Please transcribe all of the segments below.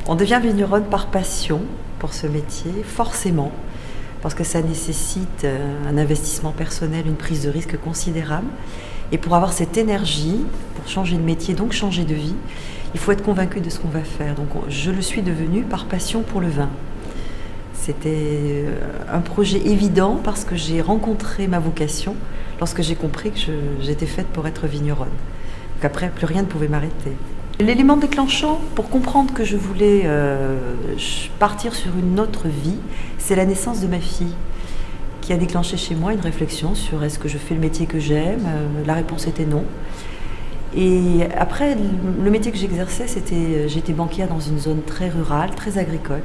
On devient vigneronne par passion pour ce métier, forcément, parce que ça nécessite un investissement personnel, une prise de risque considérable. Et pour avoir cette énergie, pour changer de métier, donc changer de vie, il faut être convaincu de ce qu'on va faire. Donc je le suis devenue par passion pour le vin. C'était un projet évident parce que j'ai rencontré ma vocation lorsque j'ai compris que j'étais faite pour être vigneronne. Donc après, plus rien ne pouvait m'arrêter. L'élément déclenchant pour comprendre que je voulais partir sur une autre vie, c'est la naissance de ma fille qui a déclenché chez moi une réflexion sur est-ce que je fais le métier que j'aime. La réponse était non. Et après, le métier que j'exerçais, j'étais banquière dans une zone très rurale, très agricole.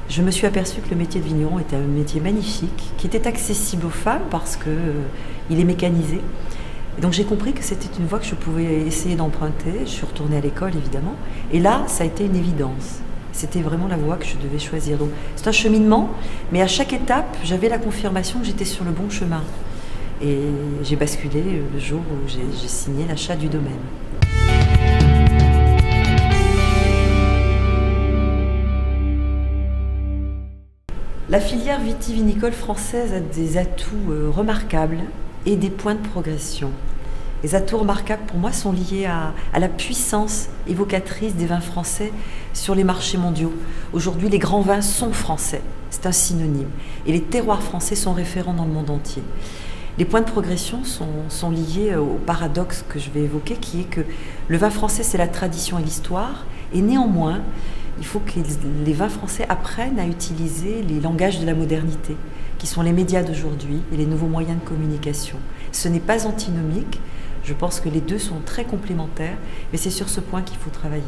Je me suis aperçue que le métier de vigneron était un métier magnifique, qui était accessible aux femmes parce qu'il est mécanisé. Et donc j'ai compris que c'était une voie que je pouvais essayer d'emprunter. Je suis retournée à l'école, évidemment. Et là, ça a été une évidence. C'était vraiment la voie que je devais choisir. Donc c'est un cheminement, mais à chaque étape, j'avais la confirmation que j'étais sur le bon chemin. Et j'ai basculé le jour où j'ai signé l'achat du domaine. La filière vitivinicole française a des atouts remarquables et des points de progression. Les atouts remarquables pour moi sont liés à la puissance évocatrice des vins français sur les marchés mondiaux. Aujourd'hui, les grands vins sont français, c'est un synonyme. Et les terroirs français sont référents dans le monde entier. Les points de progression sont liés au paradoxe que je vais évoquer, qui est que le vin français, c'est la tradition et l'histoire, et néanmoins, il faut que les vins français apprennent à utiliser les langages de la modernité, qui sont les médias d'aujourd'hui et les nouveaux moyens de communication. Ce n'est pas antinomique, je pense que les deux sont très complémentaires, mais c'est sur ce point qu'il faut travailler.